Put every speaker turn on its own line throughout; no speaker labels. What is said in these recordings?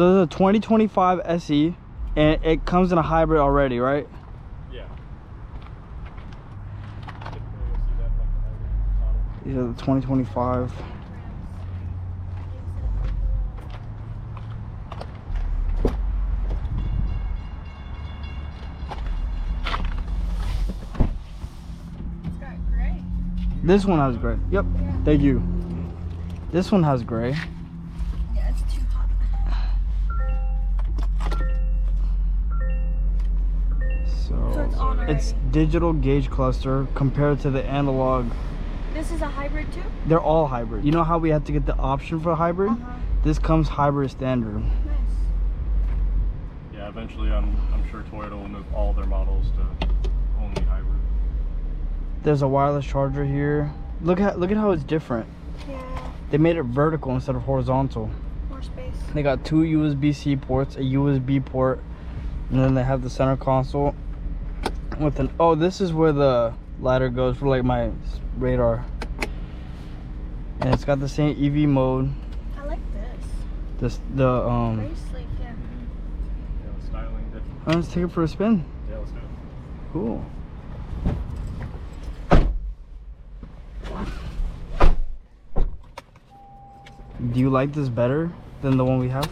So there's a 2025 SE, and it comes in a hybrid already, right?
Yeah.
These are the 2025.
It's got gray.
This one has gray. Yep.
Yeah.
Thank you. This one has gray.
Yeah, it's too hot. So it's on already.
It's digital gauge cluster compared to the analog.
This is a hybrid too?
They're all hybrid. You know how we had to get the option for hybrid? This comes hybrid standard.
Nice.
Yeah, eventually I'm sure Toyota will move all their models to only hybrid.
There's a wireless charger here. Look at how it's different.
Yeah.
They made it vertical instead of horizontal.
More space.
They got 2 USB-C ports, a USB port, and then they have the center console with an, oh, this is where the ladder goes for like my radar. And it's got the same EV mode.
I like this.
Very
sleek, yeah.
Yeah, the styling different.
Let's take it for a spin.
Yeah, let's do it.
Cool. Do you like this better than the one we have?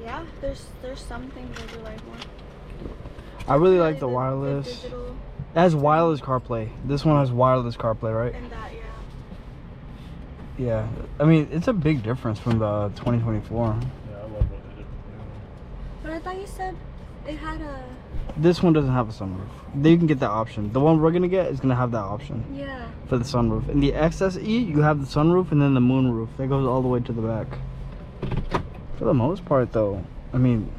Yeah, there's some things I do like more.
I really like the wireless.
The digital
It has wireless CarPlay. This one has wireless CarPlay, right?
and that, yeah.
Yeah. I mean, it's a big difference from the 2024.
Yeah, I love what they did.
But I thought you said it had a...
This one doesn't have a sunroof. You can get that option. The one we're gonna get is gonna have that option
Yeah.
for the sunroof. In the XSE, you have the sunroof and then the moonroof. That goes all the way to the back. For the most part, though, I mean,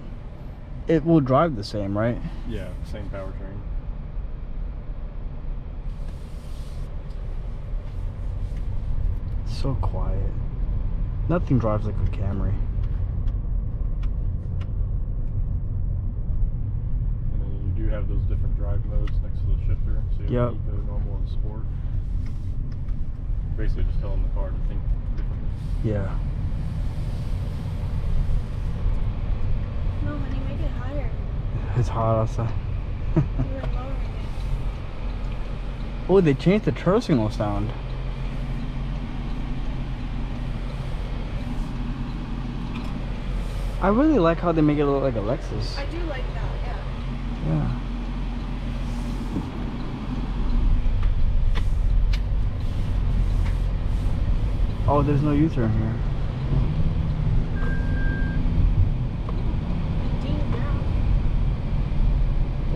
it will drive the same, right?
Yeah, same powertrain.
It's so quiet. Nothing drives like a Camry.
And then you do have those different drive modes next to the shifter. So you have Eco, normal, and sport. Basically just telling the car to think differently.
Yeah.
No, honey, make it higher.
It's hot outside.
You were lowering it.
Oh, they changed the turn signal sound. I really like how they make it look like a Lexus.
I do like that, yeah.
Yeah. Oh, there's no U-turn here.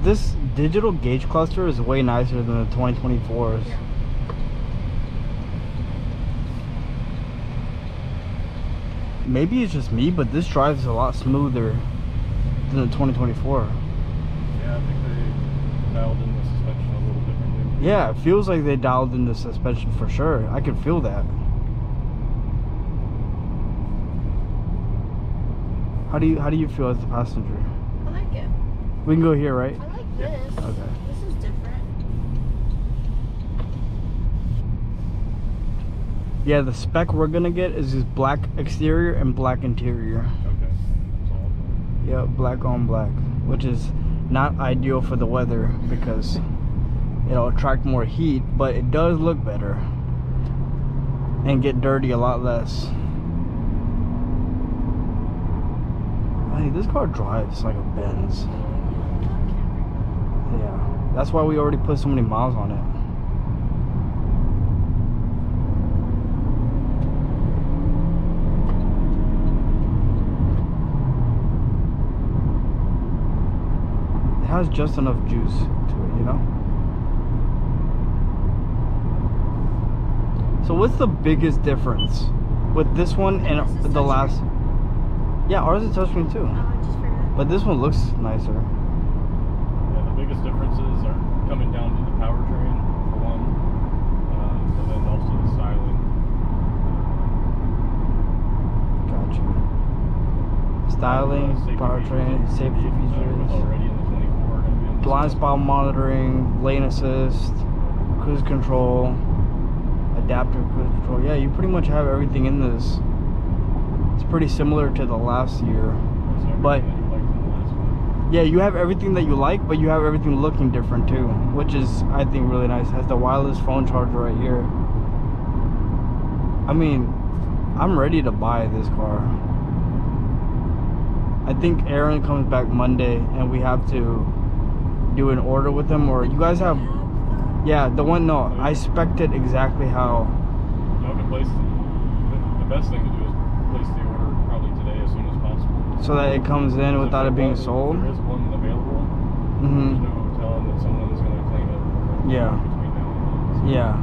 This digital gauge cluster is way nicer than the 2024s.
Yeah.
Maybe it's just me, but this drives a lot smoother than the 2024.
Yeah, I think they dialed in the suspension a little differently.
Yeah, it feels like they dialed in the suspension for sure. I can feel that. How do you feel as the passenger?
I like it.
We can go here, right?
I like this.
Okay.
This is different.
Yeah, the spec we're gonna get is this black exterior and black interior.
Okay. It's all good.
Yeah, black on black, which is not ideal for the weather because it'll attract more heat, but it does look better and get dirty a lot less. Hey, this car drives like a Benz. Yeah, that's why we already put so many miles on it. It has just enough juice to it, you know? So what's the biggest difference with this one and the last? Yeah, ours is touchscreen too.
Oh, I just figured that.
But this one looks nicer.
Yeah, the biggest differences are coming down to the powertrain, for one, and then also the styling.
Gotcha. Styling,
Safety
powertrain,
features,
safety
was
features,
already in the 24, gonna be in the
blind
26.
spot monitoring, lane assist, cruise control, adaptive cruise control. Yeah, you pretty much have everything in this. It's pretty similar to the last year.
So
But-
everything that you liked in the last one.
Yeah, you have everything that you like, but you have everything looking different too, which is, I think, really nice. It has the wireless phone charger right here. I mean, I'm ready to buy this car. I think Aaron comes back Monday and we have to do an order with him, or you guys have, yeah, the one, no, I spec'd it exactly how.
You can place the best thing to do is place the order probably today as soon as possible.
So that it comes in without it being sold.
If there is one available. There's no telling that someone's going to claim it.
Yeah.
Between now and then. So
Yeah.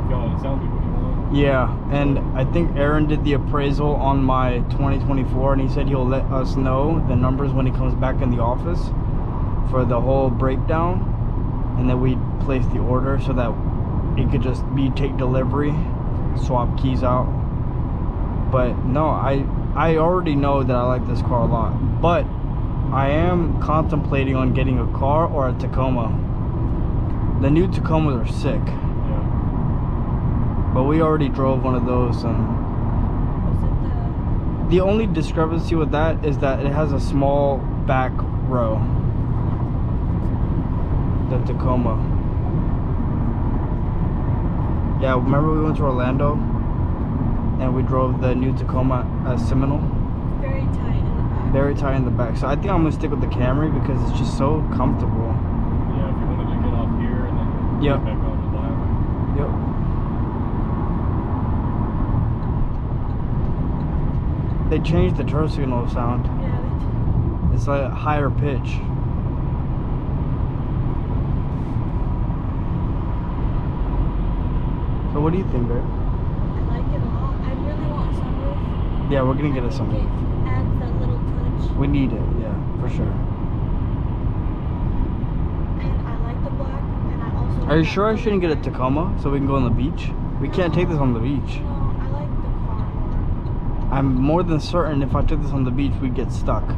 if y'all, it sounds like what you want.
Yeah, and I think Aaron did the appraisal on my 2024, and he said he'll let us know the numbers when he comes back in the office for the whole breakdown, and then we place the order so that it could just be take delivery, swap keys out. But no, I already know that I like this car a lot, but I am contemplating on getting a car or a Tacoma. The new Tacomas are sick. But we already drove one of those, and the only discrepancy with that is that it has a small back row. The Tacoma. Yeah, remember we went to Orlando and we drove the new Tacoma at Seminole?
Very tight in the back.
Very tight in the back. So I think I'm gonna stick with the Camry because it's just so comfortable.
Yeah, if you wanted to get off here and then
Yep.
get back onto the highway.
Yep. They changed the turn signal sound.
Yeah,
It's like a higher pitch. So what do you think, babe?
I like it a lot. I really want a sunroof.
Yeah, we're gonna get
I
a
think
sunroof.
it adds that little touch.
We need it, yeah, for sure.
And I like the black, and I also
Are you
like
sure I
the
shouldn't get a
red.
Tacoma so we can go on the beach? We can't take this on the beach.
No, I like the car more.
I'm more than certain if I took this on the beach, we'd get stuck.
No,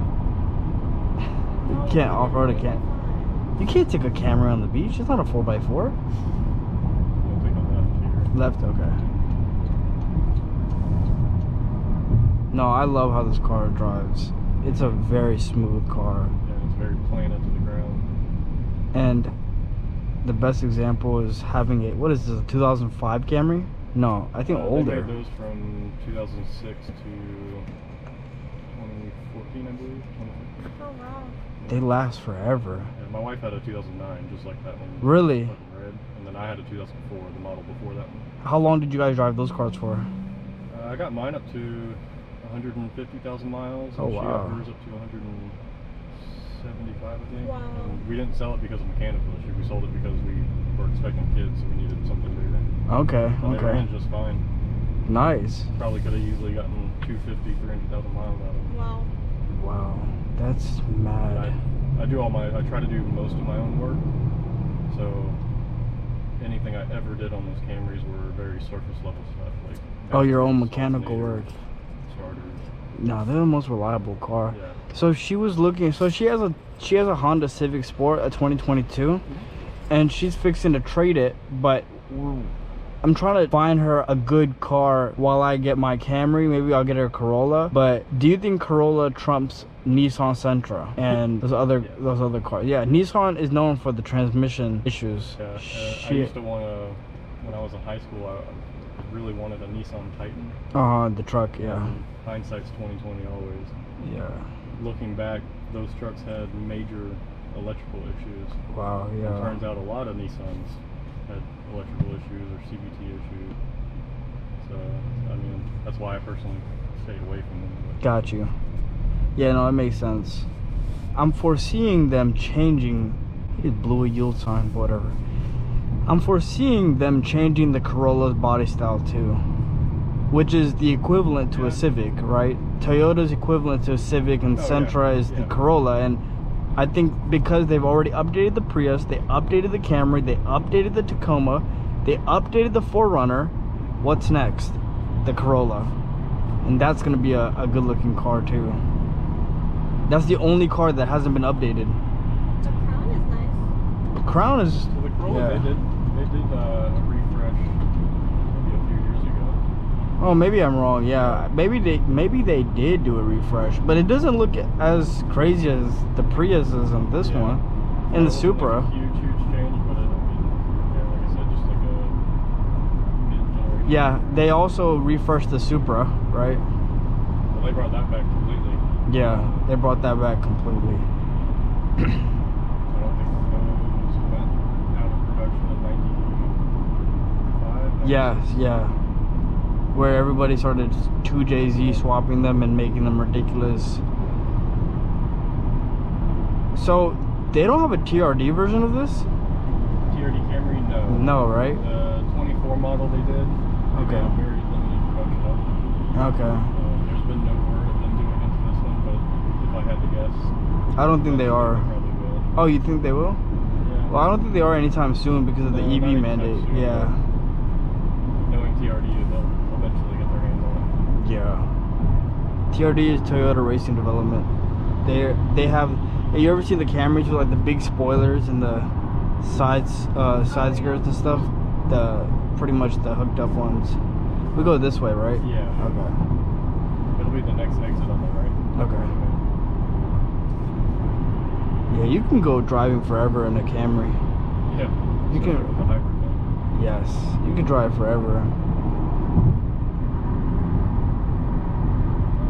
You can't
it's
off-road,
really
it can't.
fun.
You can't take a Camry on the beach. It's not a 4x4.
You'll take a left here.
Left, okay. No, I love how this car drives. It's a very smooth car.
Yeah, it's very planted to the ground.
And the best example is having a, what is this, a 2005 Camry? No, I think
They
older.
made those from 2006 to 2014, I believe. 2015.
Oh wow.
They last forever.
Yeah, my wife had a 2009, just like that one.
Really?
Fucking red. And then I had a 2004, the model before that one.
How long did you guys drive those cars for?
I got mine up to 150,000 miles.
Oh,
and she
wow.
got hers up to 175, I think.
Wow.
And we didn't sell it because of mechanical issue. We sold it because we were expecting kids, so we needed something bigger.
Okay,
And they ran
okay.
just fine.
Nice.
Probably could have easily gotten 250, 300,000 miles out of it.
Wow.
Wow, that's
And
mad.
I try to do most of my own work. So anything I ever did on those Camrys were very surface level stuff, like
Oh, your own
batteries,
mechanical work.
alternators, starters.
No, they're the most reliable car.
Yeah.
So she was looking. So she has a Honda Civic Sport, a 2022, and she's fixing to trade it. But I'm trying to find her a good car while I get my Camry. Maybe I'll get her a Corolla. But do you think Corolla trumps Nissan Sentra and those other cars? Yeah, Nissan is known for the transmission issues.
Yeah, I used to want to, when I was in high school, I really wanted a Nissan Titan.
The truck, yeah.
And hindsight's 20/20 always.
Yeah.
Looking back, those trucks had major electrical issues.
Wow,
It
yeah.
turns out a lot of Nissans had electrical issues or CVT issues. So, I mean, that's why I personally stayed away from them. But
Got you. Yeah, no, it makes sense. I'm foreseeing them changing. It blew a yield sign, but whatever. I'm foreseeing them changing the Corolla's body style too, which is the equivalent to a Civic, right? Toyota's equivalent to a Civic, and Sentra is the Corolla. And I think because they've already updated the Prius, they updated the Camry, they updated the Tacoma, they updated the 4Runner. What's next? The Corolla. And that's gonna be a good looking car too. That's the only car that hasn't been updated.
The crown is nice.
The Crown is,
so the Corolla,
yeah.
they did a refresh maybe a few years ago.
Oh, maybe I'm wrong. Yeah, maybe they did do a refresh, but it doesn't look as crazy as the Priuses on this one, and the Supra.
Like a huge change, but I mean, yeah, like I said, just like a mid-generation.
Yeah, they also refreshed the Supra, right?
Well, they brought that back completely.
Yeah, they brought that back completely.
I don't think those went out of production in 95.
Yeah. Where everybody started 2JZ swapping them and making them ridiculous. So, they don't have a TRD version of this?
TRD Camry, no.
No, right?
The 24 model they did.
Okay.
They very limited production of.
Okay.
There's been no word of them doing into this one, but if I had to guess,
I don't think they are.
They probably will.
Oh, you think they will?
Yeah.
Well, I don't think they are anytime soon because of the
No,
EV
not anytime
mandate.
soon,
Yeah.
Knowing TRD, they'll eventually get their hands on it.
Yeah. TRD is Toyota Racing Development. They have. Have you ever seen the Camrys with like the big spoilers and the side skirts and stuff? Pretty much the hooked up ones. We go this way, right?
Yeah.
Okay.
It'll be the next exit on the right.
Okay. Yeah, you can go driving forever in a Camry.
Yeah.
You can.
The hybrid one.
Yes, you can drive forever.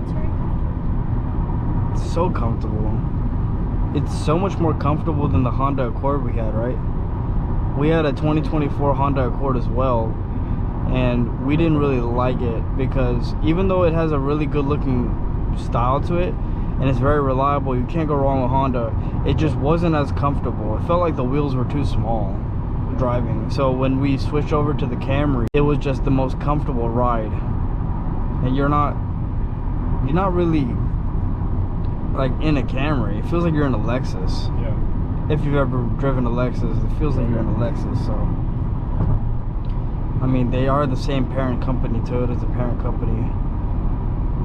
It's very comfortable.
It's so comfortable. It's so much more comfortable than the Honda Accord we had, right? We had a 2024 Honda Accord as well, and we didn't really like it because even though it has a really good looking style to it and it's very reliable, you can't go wrong with Honda, it just wasn't as comfortable. It felt like the wheels were too small driving. So when we switched over to the Camry, it was just the most comfortable ride. And you're not really like in a Camry. It feels like you're in a Lexus.
Yeah.
If you've ever driven a Lexus, it feels like you're in a Lexus. So I mean, they are the same parent company. Toyota's the parent company,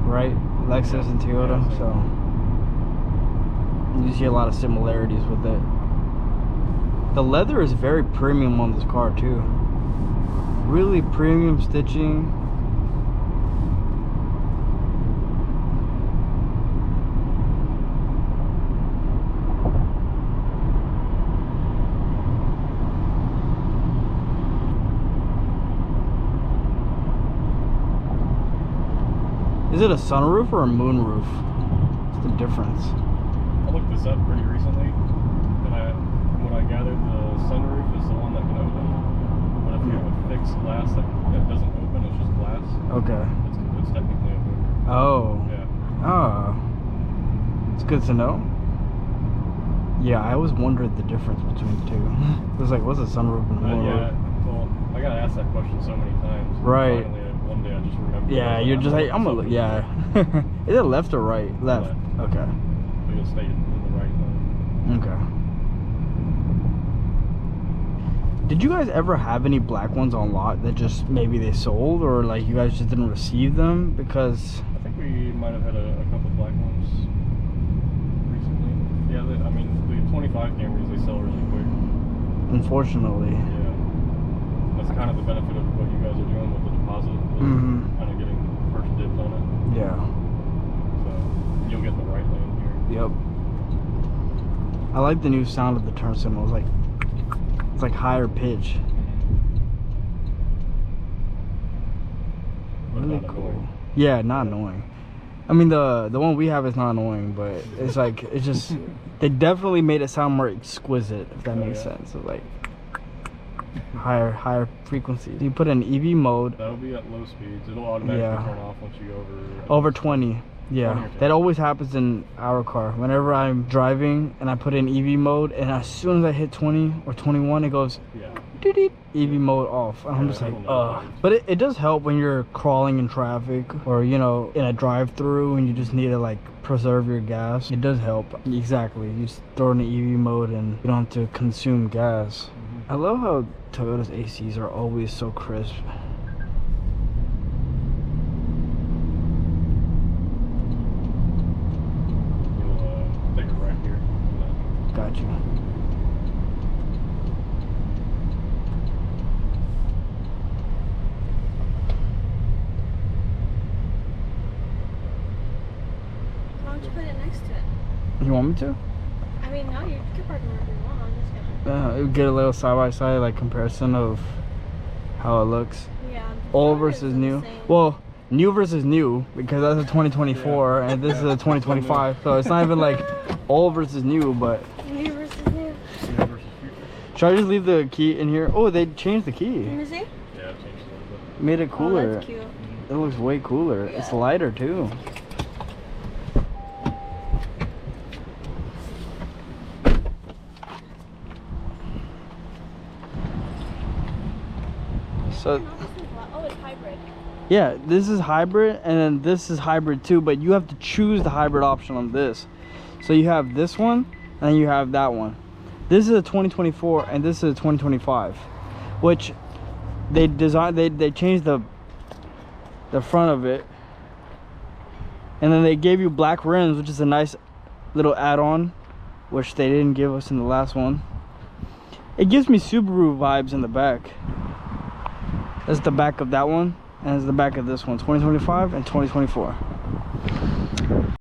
right? Lexus and Toyota.
Yeah,
so you see a lot of similarities with it. The leather is very premium on this car too. Really premium stitching. Is it a sunroof or a moonroof? What's the difference?
I looked this up pretty recently, and from what I gathered, the sunroof is the one that can open. But if you have a fixed glass that doesn't open, it's just glass.
Okay.
It's technically a moonroof.
Oh.
Yeah.
Oh. It's good to know. Yeah, I always wondered the difference between the two. It was like, what's a sunroof and a moonroof?
Yeah. Well, I got asked that question so many times.
Right.
Finally, one day I just remembered.
Yeah, you're just like, I'm gonna look. Yeah. Is it left or right? Left. Okay.
So you'll stay in the right lane.
Okay. Did you guys ever have any black ones on lot that just maybe they sold, or like you guys just didn't receive them? Because
I think we might have had a couple black ones recently. Yeah, I mean, the 25 Camrys, they sell really quick.
unfortunately.
Yeah. That's kind of the benefit of what you guys are doing with the deposit. Kind of getting first dibs on it.
Yeah.
So you'll get the right lane here.
Yep. I like the new sound of the turn signal. It's like higher pitch.
But
Really
not
cool.
annoying.
Yeah, not annoying. I mean, the one we have is not annoying, but it's like, it's just, they definitely made it sound more exquisite, if that makes sense. So like higher frequencies. You put in EV mode.
That'll be at low speeds. It'll automatically turn off once you go over
20. Yeah,
20 or
that always happens in our car. Whenever I'm driving and I put in EV mode, and as soon as I hit 20 or 21, it goes doot-doot, EV mode off. And I'm just like, ugh. But it does help when you're crawling in traffic, or you know, in a drive-through and you just need to like preserve your gas. It does help. Exactly. You just throw in the EV mode and you don't have to consume gas. I love how Toyota's ACs are always so crisp.
Take it right here.
Got you.
next to it.
You want me to?
I mean, no, you can park wherever you want. I'm just gonna.
Get a little side by side like comparison of how it looks.
Yeah.
Old
Florida's
versus
the
new.
same.
Well, new versus new because that's a 2024 and this is a 2025. So it's not even like old versus new, but.
New versus new.
Yeah, versus future.
Should I just leave the key in here? Oh, they changed the key.
Let me see.
Yeah, I've changed a little bit.
Made it
Oh,
cooler.
that's cute.
It looks way cooler. It's
Yeah.
lighter too. So
Oh, it's hybrid.
yeah, this is hybrid and then this is hybrid too, but you have to choose the hybrid option on this. So you have this one and then you have that one. This is a 2024 and this is a 2025, which they designed, they changed the front of it, and then they gave you black rims, which is a nice little add-on, which they didn't give us in the last one. It gives me Subaru vibes in the back. That's the back of that one, and it's the back of this one, 2025 and 2024.